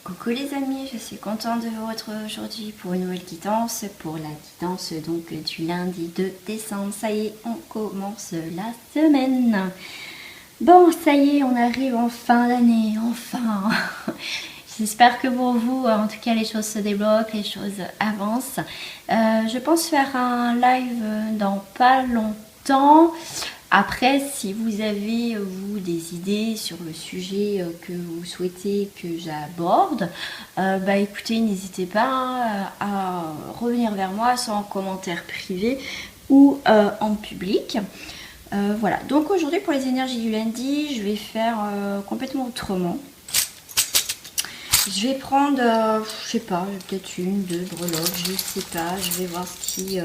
Coucou les amis, je suis contente de vous retrouver aujourd'hui pour une nouvelle guidance, pour la guidance donc du lundi 2 décembre. Ça y est, on commence la semaine. Bon, ça y est, on arrive en fin d'année, enfin. J'espère que pour vous, en tout cas, les choses se débloquent, les choses avancent. Je pense faire un live dans pas longtemps. Après, si vous avez, vous, des idées sur le sujet que vous souhaitez que j'aborde, bah écoutez, n'hésitez pas à revenir vers moi, soit en commentaire privé ou en public. Voilà, donc aujourd'hui pour les énergies du lundi, je vais faire complètement autrement. Je vais prendre, je sais pas, peut-être une, deux breloques, je sais pas, je vais voir ce qui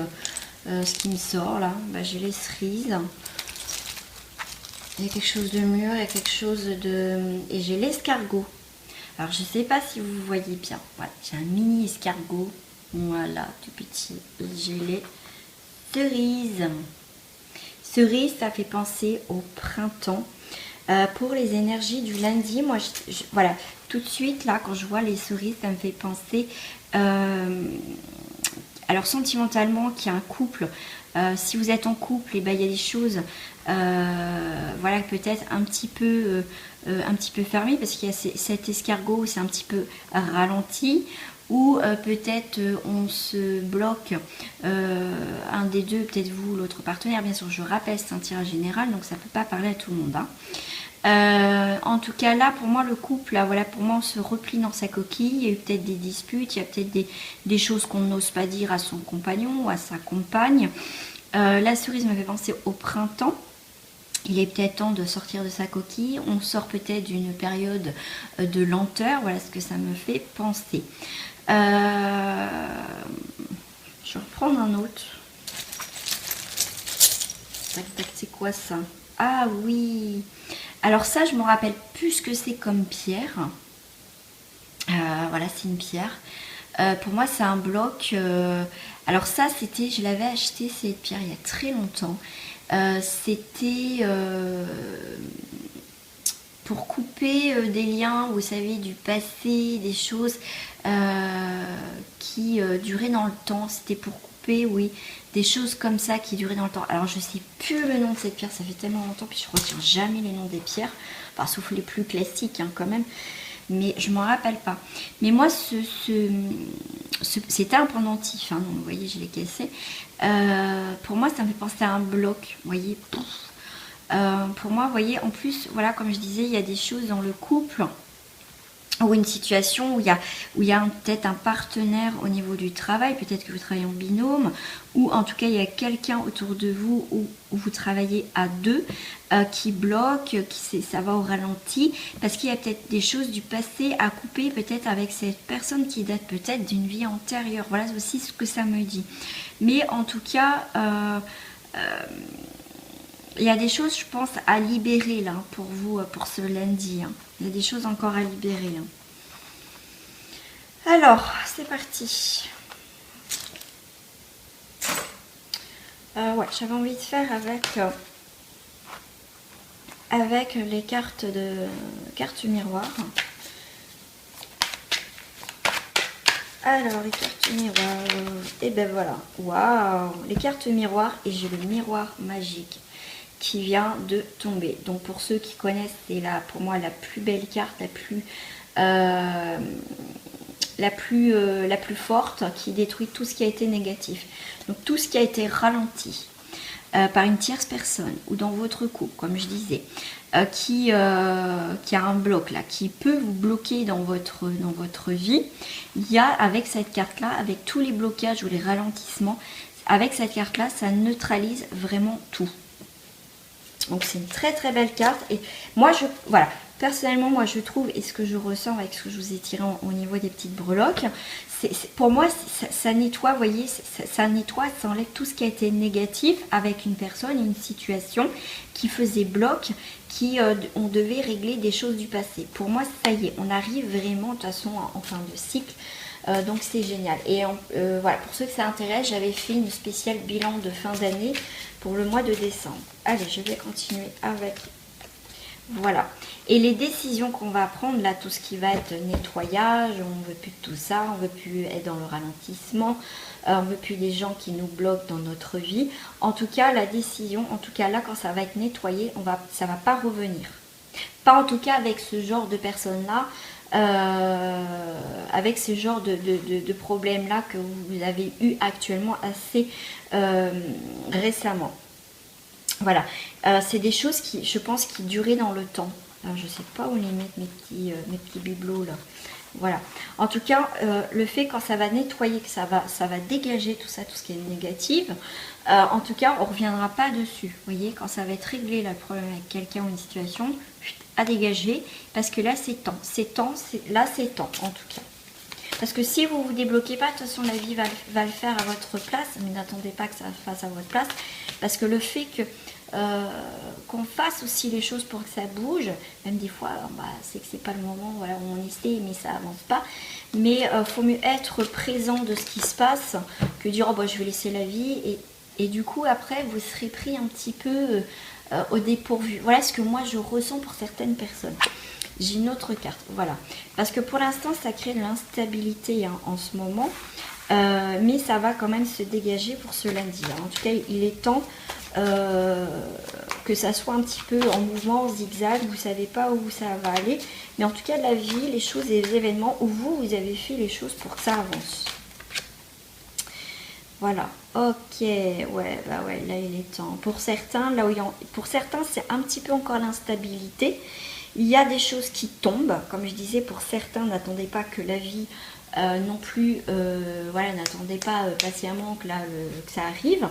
me sort là. Bah, j'ai les cerises. Il y a quelque chose de mûr, il y a quelque chose de... Et j'ai l'escargot. Alors, je ne sais pas si vous voyez bien. Voilà, j'ai un mini escargot. Voilà, tout petit. Et j'ai les cerises. Cerises, ça fait penser au printemps. Pour les énergies du lundi, moi, voilà, tout de suite, là, quand je vois les cerises, ça me fait penser... alors, sentimentalement, qu'il y a un couple... si vous êtes en couple, et ben, il y a des choses voilà, peut-être un petit peu fermées parce qu'il y a cet escargot où c'est un petit peu ralenti, ou peut-être on se bloque un des deux, peut-être vous, l'autre partenaire. Bien sûr, je rappelle, c'est un tirage général, donc ça ne peut pas parler à tout le monde, hein. En tout cas là pour moi le couple là, voilà, pour moi on se replie dans sa coquille. Il y a eu peut-être des disputes, il y a peut-être des choses qu'on n'ose pas dire à son compagnon ou à sa compagne. La cerise me fait penser au printemps. Il est peut-être temps de sortir de sa coquille. On sort peut-être d'une période de lenteur. Voilà ce que ça me fait penser. Je vais reprendre un autre. C'est quoi ça? Ah oui. Alors ça, je me rappelle plus ce que c'est comme pierre. Voilà, c'est une pierre. Pour moi, c'est un bloc. Alors ça, c'était, je l'avais acheté cette pierre il y a très longtemps. C'était pour couper des liens, vous savez, du passé, des choses qui duraient dans le temps. C'était pour couper, oui, des choses comme ça qui duraient dans le temps. Alors je sais plus le nom de cette pierre, ça fait tellement longtemps, puis je retiens jamais les noms des pierres, enfin sauf les plus classiques hein, quand même. Mais je m'en rappelle pas. Mais moi, c'était un pendentif, hein, donc vous voyez, je l'ai cassé. Pour moi, ça me fait penser à un bloc, vous voyez. Pour moi, vous voyez, en plus, voilà, comme je disais, il y a des choses dans le couple ou une situation où il y a peut-être un partenaire au niveau du travail, peut-être que vous travaillez en binôme, ou en tout cas il y a quelqu'un autour de vous où vous travaillez à deux qui bloque, ça va au ralenti, parce qu'il y a peut-être des choses du passé à couper, peut-être avec cette personne qui date peut-être d'une vie antérieure. Voilà aussi ce que ça me dit. Mais en tout cas, il y a des choses, je pense, à libérer là pour vous, pour ce lundi. Hein. Il y a des choses encore à libérer. Hein. Alors, c'est parti. Ouais, j'avais envie de faire avec les cartes miroirs. Alors, les cartes miroirs. Et ben voilà. Waouh! Les cartes miroirs, et j'ai le miroir magique qui vient de tomber. Donc pour ceux qui connaissent, c'est là pour moi la plus belle carte, la plus forte, qui détruit tout ce qui a été négatif. Donc tout ce qui a été ralenti par une tierce personne ou dans votre couple, comme je disais, qui a un bloc là, qui peut vous bloquer dans votre vie. Il y a avec cette carte là, avec tous les blocages ou les ralentissements, avec cette carte là, ça neutralise vraiment tout. Donc c'est une très très belle carte. Et moi voilà, personnellement moi je trouve, et ce que je ressens avec ce que je vous ai tiré au niveau des petites breloques, pour moi ça nettoie, vous voyez, ça nettoie, ça enlève tout ce qui a été négatif avec une personne, une situation qui faisait bloc, on devait régler des choses du passé. Pour moi ça y est, on arrive vraiment de toute façon en fin de cycle. Donc c'est génial. Et voilà, pour ceux que ça intéresse, j'avais fait une spéciale bilan de fin d'année pour le mois de décembre. Allez, je vais continuer avec. Voilà. Et les décisions qu'on va prendre, là, tout ce qui va être nettoyage, on ne veut plus de tout ça, on ne veut plus être dans le ralentissement, on ne veut plus des gens qui nous bloquent dans notre vie. En tout cas, la décision, en tout cas là, quand ça va être nettoyé, ça ne va pas revenir. Pas en tout cas avec ce genre de personnes-là, avec ce genre de problèmes-là que vous avez eu actuellement assez récemment. Voilà, c'est des choses qui, je pense, qui duraient dans le temps. Alors, je ne sais pas où les mettre mes petits bibelots là. Voilà. En tout cas, le fait quand ça va nettoyer, que ça va dégager tout ça, tout ce qui est négatif. En tout cas, on ne reviendra pas dessus. Vous voyez, quand ça va être réglé là, le problème avec quelqu'un ou une situation, à dégager, parce que là c'est temps. Là c'est temps en tout cas. Parce que si vous ne vous débloquez pas, de toute façon la vie va le faire à votre place, mais n'attendez pas que ça fasse à votre place. Parce que le fait que qu'on fasse aussi les choses pour que ça bouge, même des fois, c'est que c'est pas le moment, voilà, on essaie mais ça avance pas. Mais faut mieux être présent de ce qui se passe que dire oh, je vais laisser la vie et du coup après vous serez pris un petit peu au dépourvu. Voilà ce que moi je ressens pour certaines personnes. J'ai une autre carte, voilà. Parce que pour l'instant ça crée de l'instabilité en ce moment. Mais ça va quand même se dégager pour ce lundi. En tout cas, il est temps que ça soit un petit peu en mouvement, zigzag. Vous ne savez pas où ça va aller. Mais en tout cas, la vie, les choses et les événements où vous avez fait les choses pour que ça avance. Voilà. Ok. Ouais, là, il est temps. Pour certains, pour certains, c'est un petit peu encore l'instabilité. Il y a des choses qui tombent. Comme je disais, pour certains, n'attendez pas que la vie... non plus, voilà, n'attendez pas patiemment que ça arrive.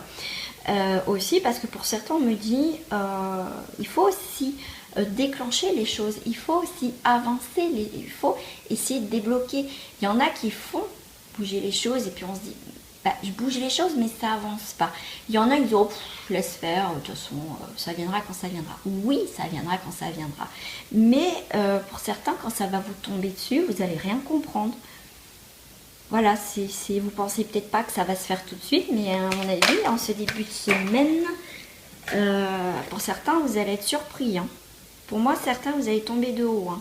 Aussi, parce que pour certains, on me dit, il faut aussi déclencher les choses, il faut aussi avancer, il faut essayer de débloquer. Il y en a qui font bouger les choses et puis on se dit, je bouge les choses mais ça avance pas. Il y en a qui disent, oh, laisse faire, de toute façon, ça viendra quand ça viendra. Oui, ça viendra quand ça viendra. Mais pour certains, quand ça va vous tomber dessus, vous n'allez rien comprendre. Voilà, vous pensez peut-être pas que ça va se faire tout de suite, mais à mon avis, en ce début de semaine, pour certains, vous allez être surpris. Hein. Pour moi, certains, vous allez tomber de haut. Hein.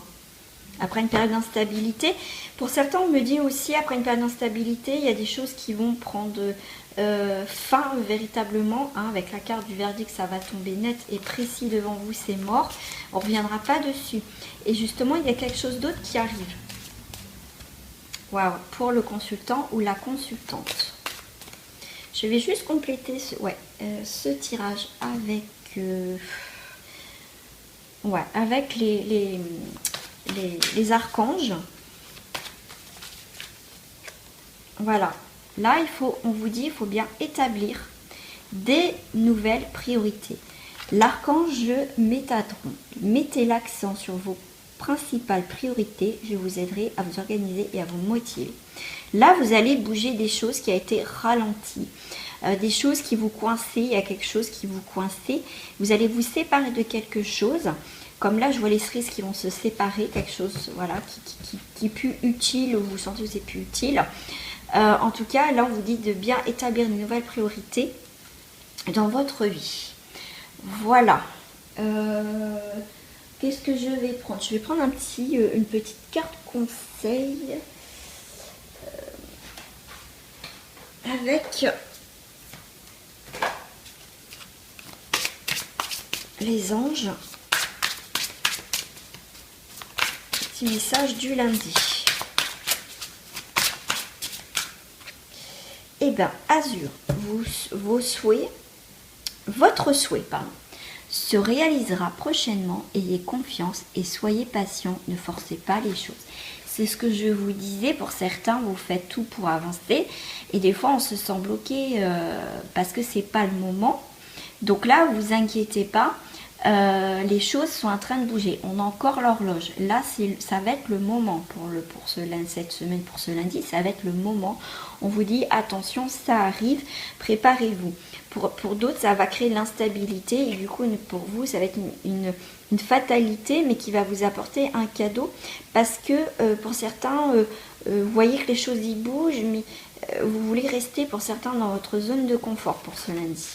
Après une période d'instabilité. Pour certains, on me dit aussi, après une période d'instabilité, il y a des choses qui vont prendre fin véritablement. Hein, avec la carte du verdict, ça va tomber net et précis devant vous, c'est mort. On ne reviendra pas dessus. Et justement, il y a quelque chose d'autre qui arrive. Waouh, pour le consultant ou la consultante. Je vais juste compléter ce tirage avec, avec les archanges. Voilà. Là, on vous dit, il faut bien établir des nouvelles priorités. L'archange Métatron, mettez l'accent sur vos principale priorité, je vous aiderai à vous organiser et à vous motiver. Là, vous allez bouger des choses qui a été ralenties, des choses qui vous coinçaient, il y a quelque chose qui vous coinçait. Vous allez vous séparer de quelque chose. Comme là, je vois les cerises qui vont se séparer, quelque chose voilà, qui est plus utile, ou vous sentez que c'est plus utile. En tout cas, là, on vous dit de bien établir une nouvelle priorité dans votre vie. Voilà. Qu'est-ce que je vais prendre? Je vais prendre une petite carte conseil avec les anges. Petit message du lundi. Eh bien, Azur, votre souhait, se réalisera prochainement. Ayez confiance et soyez patient, ne forcez pas les choses. C'est ce que je vous disais, pour certains, vous faites tout pour avancer et des fois on se sent bloqué parce que c'est pas le moment. Donc là, vous inquiétez pas, les choses sont en train de bouger. On a encore l'horloge. Là, ça va être le moment pour cette semaine, pour ce lundi, ça va être le moment. On vous dit attention, ça arrive, préparez-vous. Pour d'autres, ça va créer de l'instabilité et du coup, pour vous, ça va être une fatalité, mais qui va vous apporter un cadeau parce que pour certains, vous voyez que les choses y bougent, mais vous voulez rester pour certains dans votre zone de confort pour ce lundi.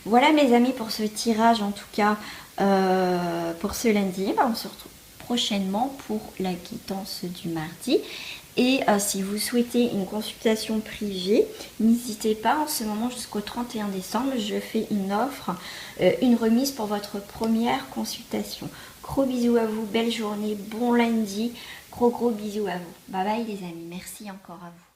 Voilà mes amis pour ce tirage en tout cas pour ce lundi. On se retrouve prochainement pour la guidance du mardi. Et si vous souhaitez une consultation privée, n'hésitez pas, en ce moment jusqu'au 31 décembre, je fais une offre, une remise pour votre première consultation. Gros bisous à vous, belle journée, bon lundi, gros bisous à vous. Bye bye les amis, merci encore à vous.